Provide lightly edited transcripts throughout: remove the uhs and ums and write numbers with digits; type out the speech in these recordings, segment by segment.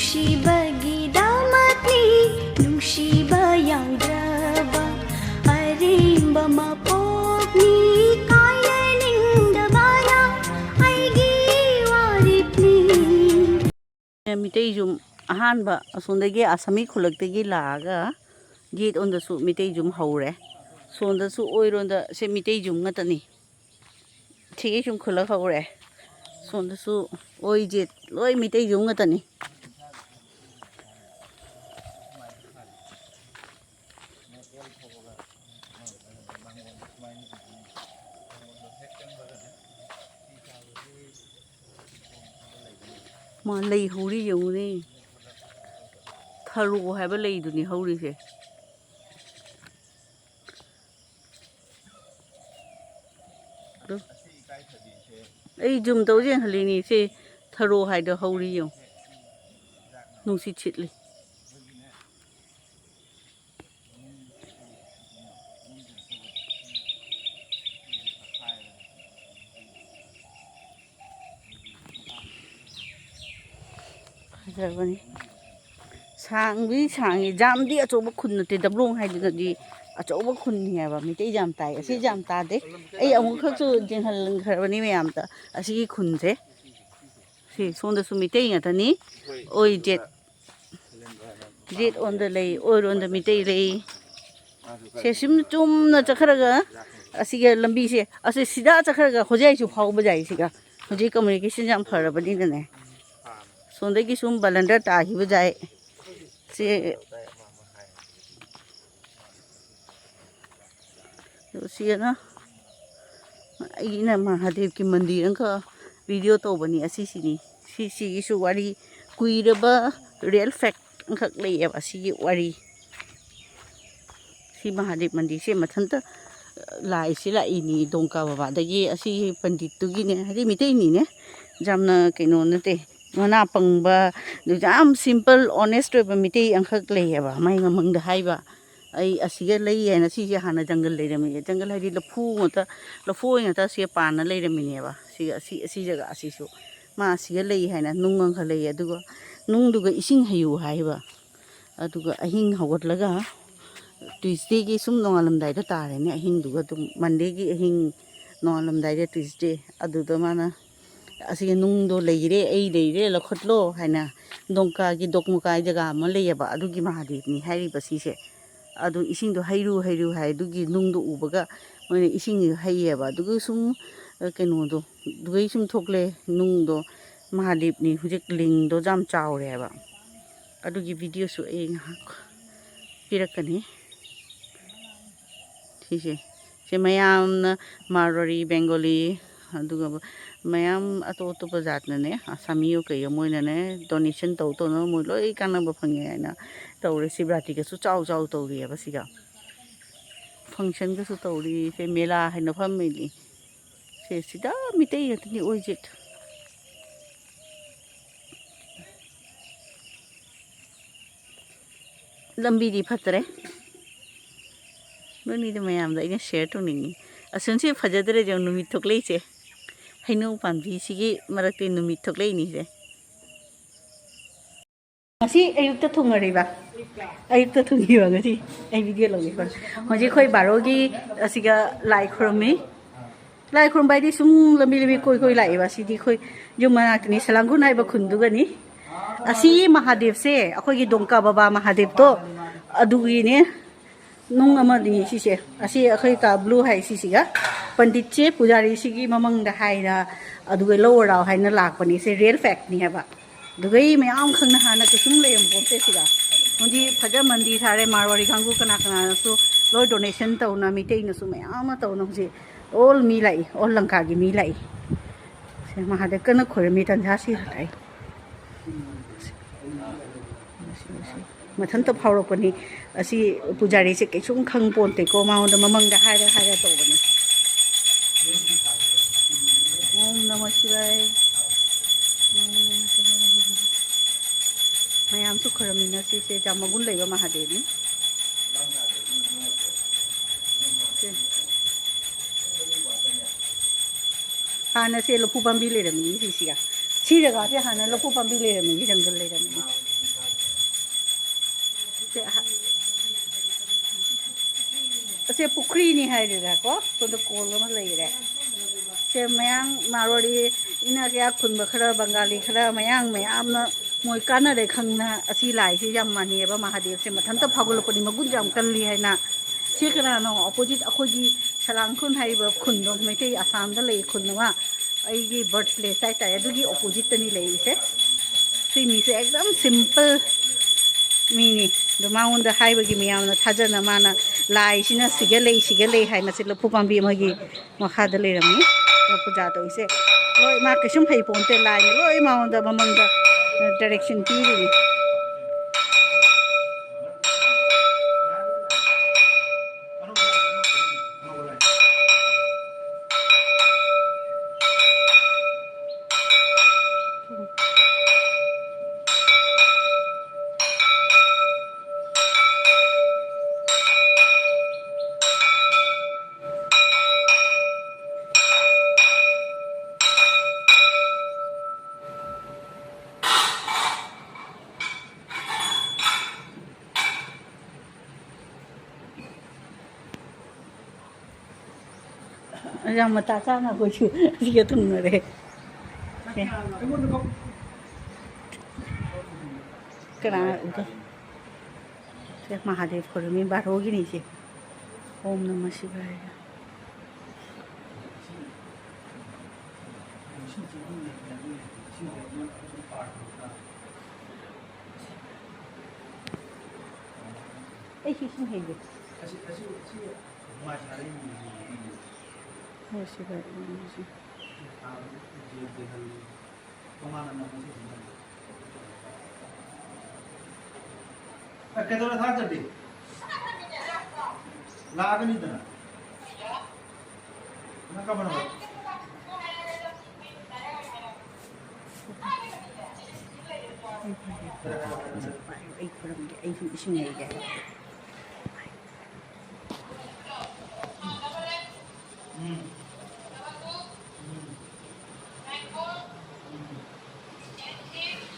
ꯅꯨꯡꯁꯤꯕꯒꯤꯗꯃꯛꯅꯤ ꯅꯨꯡꯁꯤꯕ ꯌꯥꯎꯗ꯭ꯔꯕ ꯑꯔꯦꯝꯕ ꯃꯄꯣꯛꯅꯤ ꯀꯥꯏꯅꯅꯤꯡꯗꯕꯅ ꯑꯩꯒꯤ ꯋꯥꯔꯤꯞꯅꯤ ꯃꯤꯇꯩꯖꯨꯝ ꯑꯍꯥꯟꯕ ꯑꯁꯣꯝꯗꯒꯤ ꯑꯁꯥꯃꯤ ꯈꯨꯜꯂꯛꯇꯒꯤ ꯂꯥꯛꯑꯒ ꯒꯦꯠ ꯑꯣꯟꯗꯁꯨ ꯃꯤꯇꯩꯖꯨꯝ ꯍꯧꯔꯦ ꯁꯣꯟꯗꯁꯨ ꯑꯣꯏꯔꯣꯟꯗ ꯁꯦ ꯃꯤꯇꯩꯖꯨꯝ ꯉꯥꯛꯇꯅꯤ ꯁꯤꯒꯤ ꯁꯨꯝ ꯈꯨꯜꯂꯛ ꯍꯧꯔꯦ ꯁꯣꯟꯗꯁꯨ ꯑꯣꯏ ꯖꯦꯠ ꯂꯣꯏ ꯃꯤꯇꯩꯖꯨꯝ ꯉꯥꯛꯇꯅꯤ ꯃꯥ ꯂꯩ ꯍꯧꯔꯤ ꯌꯦꯡꯉꯨꯅꯦ ꯊꯔꯣ ꯍꯥꯏꯕ ꯂꯩꯗꯨꯅꯤ ꯍꯧꯔꯤꯁꯦ ꯑꯩ ꯖꯨꯝ ꯇꯧ ꯌꯦꯡꯍꯜꯂꯤꯅꯤ ꯁꯦ ꯊꯔꯣ ꯍꯥꯏꯗꯣ ꯍꯧꯔꯤ ꯌꯦꯡꯉꯨ ꯅꯨꯡꯁꯤꯠ ꯁꯤꯠꯂꯤ ꯐꯖꯕꯅꯤ ꯁꯥꯡꯕꯤ ꯁꯥꯡꯉꯤ ꯖꯥꯝꯗꯤ ꯑꯆꯧꯕ ꯈꯨꯟ ꯅꯠꯇꯦ ꯗꯕ꯭ꯂꯣꯡ ꯍꯥꯏꯗꯨꯅꯗꯤ ꯑꯆꯧꯕ ꯈꯨꯟꯅꯤ ꯍꯥꯏꯕ ꯃꯤꯇꯩ ꯖꯥꯝ ꯇꯥꯏ ꯑꯁꯤ ꯖꯥꯝ ꯇꯥꯗꯦ ꯑꯩ ꯑꯃꯨꯛꯈꯛꯁꯨ ꯌꯦꯡꯍꯟꯈ꯭ꯔꯕꯅꯤ ꯃꯌꯥꯝꯗ ꯑꯁꯤꯒꯤ ꯈꯨꯟꯁꯦ ꯁꯤ ꯁꯣꯝꯗꯁꯨ ꯃꯤꯇꯩ ꯉꯥꯛꯇꯅꯤ ꯑꯣꯏ ꯖꯦꯠ ꯖꯦꯠ ꯑꯣꯟꯗ ꯂꯩ ꯑꯣꯏꯔꯣꯟꯗ ꯃꯤꯇꯩ ꯂꯩ ꯁꯦ ꯁꯨꯝ ꯆꯨꯝꯅ ꯆꯠꯈ꯭ꯔꯒ ꯑꯁꯤꯒ ꯂꯝꯕꯤꯁꯦ ꯑꯁꯤ ꯁꯤꯗ ꯆꯠꯈ꯭ꯔꯒ ꯍꯣꯖꯥꯏꯁꯨ ꯐꯥꯎꯕ ꯌꯥꯏ ꯁꯤꯒ ꯍꯧꯖꯤꯛ ꯀꯝꯃꯨꯅꯤꯀꯦꯁꯟ ꯌꯥꯝ ꯐꯔꯕꯅꯤꯅꯅꯦ ꯁꯣꯝꯗꯒꯤ ꯁꯨꯝ ꯕꯂꯟꯗꯔ ꯇꯥꯈꯤꯕ ꯌꯥꯏ ꯁꯤ ꯁꯤꯅ ꯑꯩꯅ ꯃꯍꯥꯗꯦꯕꯀꯤ ꯃꯟꯗꯤꯔ ꯑꯃꯈꯛ ꯚꯤꯗꯤꯑꯣ ꯇꯧꯕꯅꯤ ꯑꯁꯤꯁꯤꯅꯤ ꯁꯤꯒꯤꯁꯨ ꯋꯥꯔꯤ ꯀꯨꯏꯔꯕ ꯔꯤꯌꯦꯜ ꯐꯦꯛ ꯑꯃꯈꯛ ꯂꯩꯌꯦꯕ ꯑꯁꯤꯒꯤ ꯋꯥꯔꯤ ꯁꯤ ꯃꯍꯥꯗꯦꯕ ꯃꯟꯗꯤꯔꯁꯦ ꯃꯊꯟꯇ ꯂꯥꯏꯁꯤ ꯂꯥꯛꯏꯅꯤ ꯗꯣꯡꯀꯥ ꯕꯕꯥꯗꯒꯤ ꯑꯁꯤꯒꯤ ꯄꯟꯗꯤꯠꯇꯨꯒꯤꯅꯦ ꯍꯥꯏꯗꯤ ꯃꯤꯇꯩꯅꯤꯅꯦ ꯌꯥꯝꯅ ꯀꯩꯅꯣ ꯅꯠꯇꯦ ꯃꯅꯥ ꯄꯪꯕ ꯌꯥꯝ ꯁꯤꯝꯄꯜ ꯑꯣꯅꯦꯁ ꯑꯣꯏꯕ ꯃꯤꯇꯩ ꯑꯃꯈꯛ ꯂꯩꯌꯦꯕ ꯃꯥꯏ ꯃꯃꯪꯗ ꯍꯥꯏꯕ ꯑꯩ ꯑꯁꯤꯒ ꯂꯩ ꯍꯥꯏꯅ ꯁꯤꯁꯦ ꯍꯥꯟꯅ ꯖꯪꯒꯜ ꯂꯩꯔꯝꯃꯤꯅꯦ ꯖꯪꯒꯜ ꯍꯥꯏꯗꯤ ꯂꯐꯣꯏ ꯉꯥꯛꯇ ꯁꯤꯒ ꯄꯥꯟꯅ ꯂꯩꯔꯝꯃꯤꯅꯦꯕ ꯑꯁꯤ ꯖꯒꯥ ꯑꯁꯤꯁꯨ ꯃꯥ ꯑꯁꯤꯒ ꯂꯩ ꯍꯥꯏꯅ ꯅꯨꯡ ꯑꯃꯈꯛ ꯂꯩ ꯑꯗꯨꯒ ꯅꯨꯡꯗꯨꯒ ꯏꯁꯤꯡ ꯍꯩꯌꯨ ꯍꯥꯏꯕ ꯑꯗꯨꯒ ꯑꯍꯤꯡ ꯍꯧꯒꯠꯂꯒ ꯇ꯭ꯋꯤꯁꯗꯦꯒꯤ ꯁꯨꯝ ꯅꯣꯡꯉꯥꯜꯂꯝꯗꯥꯏꯗ ꯇꯥꯔꯦꯅꯦ ꯑꯍꯤꯡꯗꯨꯒ ꯑꯗꯨꯝ ꯃꯟꯗꯦꯒꯤ ꯑꯍꯤꯡ ꯅꯣꯡꯉꯥꯜꯂꯝꯗꯥꯏꯗ ꯇ꯭ꯋꯤꯁꯗꯦ ꯑꯗꯨꯗ ꯃꯥꯅ ꯑꯁꯤꯒꯤ ꯅꯨꯡꯗꯣ ꯂꯩꯔꯦ ꯑꯩ ꯂꯩꯔꯦ ꯂꯧꯈꯠꯂꯣ ꯍꯥꯏꯅ ꯗꯣꯡꯀꯥꯒꯤ ꯗꯣꯛꯃꯣꯀꯥ ꯖꯒꯥ ꯑꯃ ꯂꯩꯌꯦꯕ ꯑꯗꯨꯒꯤ ꯃꯍꯥꯗꯦꯕꯅꯤ ꯍꯥꯏꯔꯤꯕ ꯁꯤꯁꯦ ꯑꯗꯨ ꯏꯁꯤꯡꯗꯣ ꯍꯩꯔꯨ ꯍꯥꯏ ꯑꯗꯨꯒꯤ ꯅꯨꯡꯗꯣ ꯎꯕꯒ ꯃꯣꯏꯅ ꯏꯁꯤꯡ ꯍꯩꯌꯦꯕ ꯑꯗꯨꯒ ꯁꯨꯝ ꯀꯩꯅꯣꯗꯣ ꯑꯗꯨꯒꯩ ꯁꯨꯝ ꯊꯣꯛꯂꯦ ꯅꯨꯡꯗꯣ ꯃꯍꯥꯗꯦꯕꯅꯤ ꯍꯧꯖꯤꯛ ꯂꯤꯡꯗꯣ ꯌꯥꯝ ꯆꯥꯎꯔꯦꯕ ꯑꯗꯨꯒꯤ ꯚꯤꯗꯤꯑꯣꯁꯨ ꯑꯩ ꯉꯥꯏꯍꯥꯛ ꯄꯤꯔꯛꯀꯅꯤ ꯁꯤ ꯃꯌꯥꯝꯅ ꯃꯥꯔꯋꯥꯔꯤ ꯕꯦꯡꯒꯣꯂꯤ ꯑꯗꯨꯒ ꯃꯌꯥꯝ ꯑꯇꯣꯞꯄ ꯖꯥꯠꯅꯅꯦ ꯑꯁꯥꯃꯤꯌꯣ ꯀꯩꯌꯣ ꯃꯣꯏꯅꯅꯦ ꯗꯣꯅꯦꯁꯟ ꯇꯧꯅ ꯃꯣꯏ ꯂꯣꯏ ꯀꯥꯟꯅꯕ ꯐꯪꯉꯦ ꯍꯥꯏꯅ ꯇꯧꯔꯦ ꯁꯤꯕꯔꯥꯇꯤꯒꯁꯨ ꯆꯥꯎ ꯇꯧꯔꯤꯑꯕ ꯁꯤꯒ ꯐꯪꯁꯟꯒꯁꯨ ꯇꯧꯔꯤ ꯁꯦ ꯃꯦꯂꯥ ꯍꯥꯏꯅ ꯐꯝꯃꯤꯅꯤ ꯁꯤꯗ ꯃꯤꯇꯩ ꯉꯥꯛꯇꯅꯤ ꯑꯣꯏꯖꯦꯠ ꯂꯝꯕꯤꯗꯤ ꯐꯠꯇ꯭ꯔꯦ ꯅꯣꯏꯅꯤꯗ ꯃꯌꯥꯝꯗ ꯑꯩꯅ ꯁꯦꯌꯔ ꯇꯧꯅꯤꯡꯉꯤ ꯑꯁꯨꯝꯁꯦ ꯐꯖꯗ꯭ꯔꯦ ꯌꯦꯡꯉꯨ ꯅꯨꯃꯤꯠ ꯊꯣꯛꯂꯛꯏꯁꯦ ꯍꯩꯅꯧ ꯄꯥꯝꯕꯤꯁꯤꯒꯤ ꯃꯔꯛꯇ ꯅꯨꯃꯤꯠ ꯊꯣꯛꯂꯛꯏꯅꯤꯁꯦ ꯉꯁꯤ ꯑꯌꯨꯛꯇ ꯊꯨꯡꯉꯔꯤꯕ ꯑꯌꯨꯛꯇ ꯊꯨꯡꯈꯤꯕ ꯉꯁꯤ ꯑꯩ ꯚꯤꯗꯤꯑꯣ ꯂꯧꯒꯦ ꯍꯧꯖꯤꯛ ꯑꯩꯈꯣꯏ ꯕꯥꯔꯣꯒꯤ ꯑꯁꯤꯒ ꯂꯥꯏ ꯈꯨꯔꯨꯝꯃꯤ ꯂꯥꯏ ꯈꯨꯔꯨꯝꯕ ꯍꯥꯏꯗꯤ ꯁꯨꯝ ꯂꯝꯕꯤ ꯀꯣꯏ ꯂꯥꯛꯑꯦꯕ ꯁꯤꯗꯤ ꯑꯩꯈꯣꯏ ꯌꯨꯝ ꯃꯅꯥꯛꯇꯅꯤ ꯁꯂꯪꯈꯨꯟ ꯍꯥꯏꯕ ꯈꯨꯟꯗꯨꯒꯅꯤ ꯑꯁꯤ ꯃꯍꯥꯗꯦꯕꯁꯦ ꯑꯩꯈꯣꯏꯒꯤ ꯗꯣꯡꯀꯥ ꯕꯕꯥ ꯃꯍꯥꯗꯦꯕꯇꯣ ꯑꯗꯨꯒꯤꯅꯦ ꯅꯨꯡ ꯑꯃꯅꯤ ꯁꯤꯁꯦ ꯑꯁꯤ ꯑꯩꯈꯣꯏ ꯕ꯭ꯂꯨ ꯍꯥꯏ ꯁꯤꯁꯤꯒ ꯄꯟꯗꯤꯠꯁꯦ ꯄꯨꯖꯥꯔꯤꯁꯤꯒꯤ ꯃꯃꯪꯗ ꯍꯥꯏꯅ ꯑꯗꯨꯒ ꯂꯧꯔꯥꯎ ꯍꯥꯏꯅ ꯂꯥꯛꯄꯅꯤ ꯁꯤ ꯔꯤꯌꯦꯜ ꯐꯦꯛꯅꯤ ꯍꯥꯏꯕ ꯑꯗꯨꯒꯩ ꯃꯌꯥꯝ ꯈꯪꯅ ꯍꯥꯟꯅ ꯀꯩꯁꯨꯝ ꯂꯩꯔꯝꯄꯣꯟꯇꯦ ꯁꯤꯗ ꯍꯧꯖꯤꯛ ꯐꯖ ꯃꯟꯗꯤꯔ ꯁꯥꯔꯦ ꯃꯥꯔꯋꯥꯔꯤ ꯀꯥꯡꯕꯨ ꯀꯅꯥꯅꯁꯨ ꯂꯣꯏ ꯗꯣꯅꯦꯁꯟ ꯇꯧꯅ ꯃꯤꯇꯩꯅꯁꯨ ꯃꯌꯥꯝ ꯑꯃ ꯇꯧꯅ ꯍꯧꯖꯤꯛ ꯑꯣꯜ ꯃꯤ ꯂꯥꯛꯏ ꯑꯣꯜ ꯂꯪꯀꯥꯒꯤ ꯃꯤ ꯂꯥꯛꯏ ꯁꯤ ꯃꯍꯥꯗꯦꯕ ꯀꯟꯅ ꯈꯣꯏꯔꯝꯃꯤ ꯇꯟꯖꯥꯁꯤ ꯂꯥꯛꯏ ꯃꯊꯟꯇ ꯐꯥꯎꯔꯛꯄꯅꯤ ꯑꯁꯤ ꯄꯨꯖꯥꯔꯤꯁꯦ ꯀꯩꯁꯨꯝ ꯈꯪꯄꯣꯟꯇꯦꯀꯣ ꯃꯉꯣꯟꯗ ꯃꯃꯪꯗ ꯍꯥꯏꯔ ꯇꯧꯕꯅꯤ ओम नमः शिवाय मैम सुखरमीना से जामगुन लेगा महादेव हाँ से लफू पाबी लेरमी जगह से हाँ लफू पाबी लेरमी जंगल लेरमी से पुखरी नहीं है रे को तो कोल में ले रे से मयांग मारोड़ी इना क्या खुन बखरा बंगाली खरा मयांग मयाम न मोय काना रे खंगना असी लाई से जम मानी एबा महादेव से मथन तो फागुलपनी मगुन जम कल्ली है ना से कना नो अपोजिट अखोजी सलांगखुन हाइबा खुन दो मेते आसाम दा ले खुन वा अईगी बर्थ प्लेस है ताय दुगी अपोजिट तनी ले से सिमी से एकदम सिंपल मीनी द माउंड हाइबगी मियामना थाजना माना लाइसिना सिगले हाइना से लफु पांबी मगी मखाद लेरमनी पूजा तो इसे लोय मा कसुम फै पोंते लाइन लोय माउंड ममंग डायरेक्शन पीरी yang mata sana ko chu dia tung re kena udah se Mahadev को में बार होगी नहीं से ओम नमः शिवाय ऐसी सुन है Lord Shiva, केतोला था जल्दी लाग नहीं देना ना कब बना एक परम के एक इसमें है क्या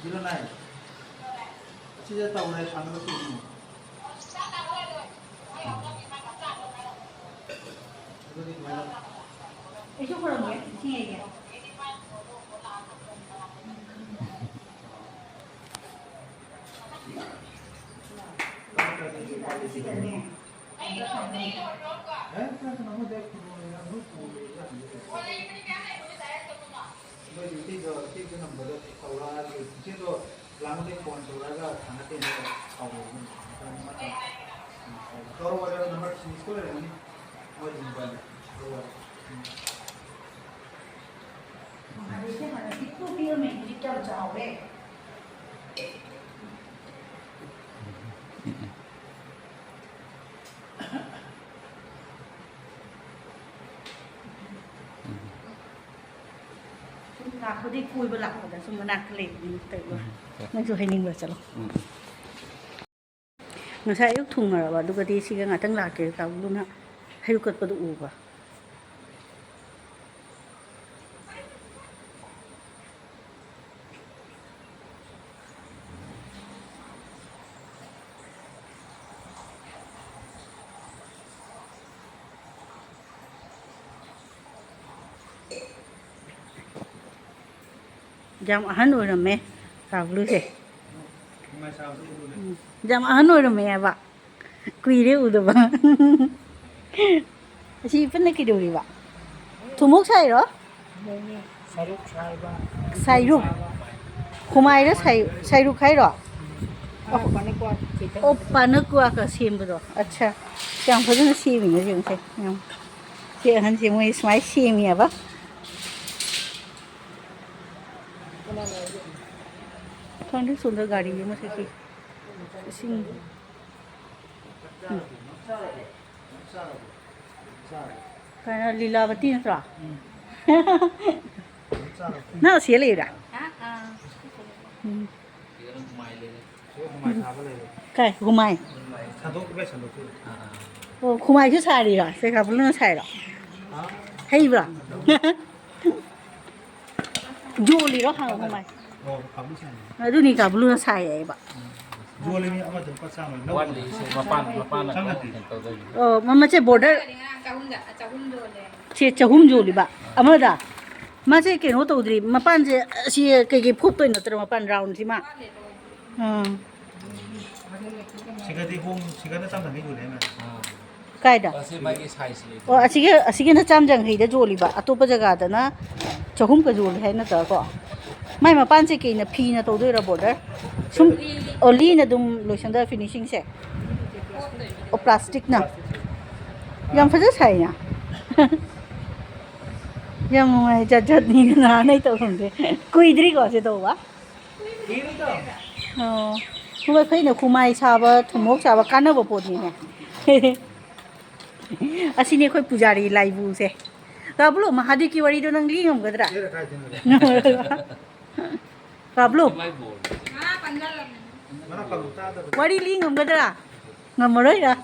दिलो नहीं चीज़ें तो उन्हें शामिल कर दी ऐसे करोगे ठीक है क्याเขาได้คุยบนหลักแต่สมนาเกล็ดนี่เต๋อนั่นจะให้นิ่งเลยจ้ะหรองั้นใช้ยุคทุ่งอะไรวะดูกระดีสิกันตั้งหลักเกี่ยวกับรุ่นฮะให้ดูกระประตูป่ะjam ahan udah me kabulu sih jam ahan udah me ya pak kuire udah pak si pernah kido ri pak tumuk sai ro sairuk kumai ro sairuk khai ro panakua ka sim ro अच्छा jam phajana sim ni jeng se si ahan si moi smai sim ya pak Kan dia sudah gari ni macam ni. Sing. Kan Lilavati ni tak? Nak siapa lagi dah? Kai, kumai. Oh, kumai tu cari lah. Saya tak perlu cari lah. Hei belah. Juli lah hang kumai. Aduh ni kabulu na saya ba. Jual ini apa tuh pas sama? Wan li se mapan nak kan tau dah. Mama ce border ce chahum joli ba amada ma ce ke no to dri mapan ce si ke phut to no tra mapan round si ma Siga tam lagi jual ni. kai da Pasal bagi size li. asige na cham jang hei da joli ba atopa jaga da na chahum ka joli hai na ta ko mai mapan ce ke na phi na to doi ra border sum oli na dum lotion da finishing se o plastic na yam fa sai na yam mai jajat ni na nai to hum de kuidri ko se to ba kuma kai na kumai chaba thumok chaba kana ba po ni ne asini khoi pujari laibu se kabulu mahadi ki wari do nang li ngam gadra kabulu wari li ngam gadra ngam maroi ra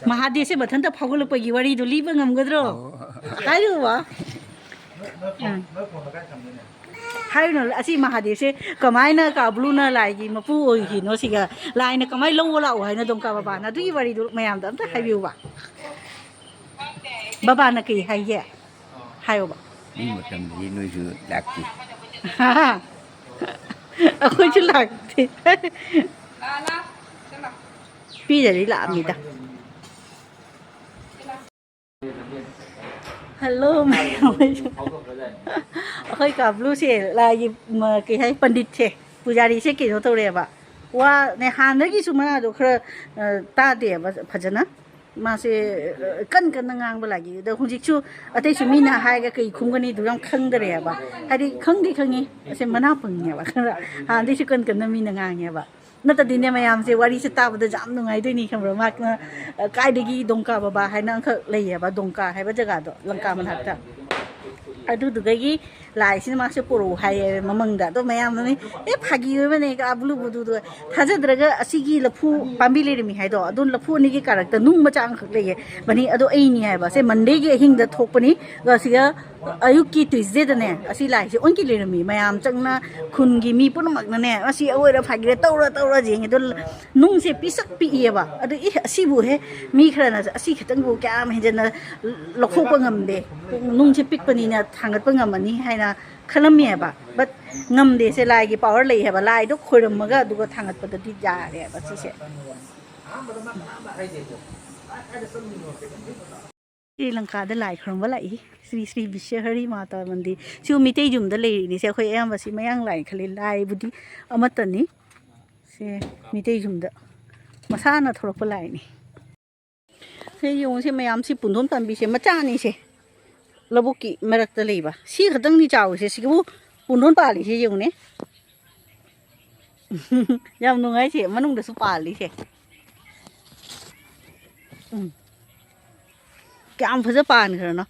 mahadi se bathan ta phagul pa gi wari do li ba ngam gadro hayu wa hayu no asi mahadi se kamai na kabulu na lai gi mapu oi gi no siga lai na kamai lo la o hai na dongka baba na du gi wari do mayam da ta hayu ba baba na ki hai ye hayu baนี่มาทำนี่นู่นคือดักจี aku chứ lạc thì bây giờ đi làm gì ta hello mày hơi cả blue xe là gì mà cái hay pandit xe pujari xe kiểu thôi đấy bà wa này hàng đấy cái số mà đồ khờ ta để mà phải chứ na mà sẽ cân ngang bờ lại gì đâu không chỉ chú ở đây chúng mình là hai cái khung cái này tụi nó khăng đấy bà hay đi khăng nhỉ sẽ mà nào bằng nhỉ bà hàng đây chú cân nó mình ngang nhỉ bà nó ta đi này mày làm gì wari sẽ tao bây giờ giảm được ngày đây này không rồi mà cái đấy cái Donkababa hay nó khờ lấy bà Donka hay bây giờ cả đó Lanka mình học ta aduh cái lại xin mà sẽ puru hay mà mừng đã tôi mày làm này phagi rồi này cái Bulu budu tôi thay cho được cái asigi lapu pambil ini hay đó adun lapu này cái character nung macam ang lagi bani ado ai ni hay bahasa Monday cái hình đã thok bani rồi sih ayuki Tuesday đó nè asi lại sih on kili mi mày làm chẳng na khun gi mi pun mak nè asi awai dah phagi tau ra gì itu nung se pisak pi iya ba ado asi bu he mi khara na asi khetang bu kya am hen na lokho pa ngam de nung se pik pani na thangat pa ngam ani hay na khalam mi ba but ngam de se lai gi power lei ha ba lai do khoiram ma ga du ko thangat pa di ja re ba si se Sri Lanka da lai khram ba lai Sri Vishwahari Mata Mandir chu mi te jum da le ni se khoi em ba si mayang lai khali lai budi amata ni se mi te jum da masa na thorok pa lai ni se yong se mayam si pundon pan bi se macha ni se labuki merak da le ba si khadang ni chaw se si bu pundon pa li se yong ne yam nu ngai se manung da su pa li se cái ông phải rất bàn rồi nó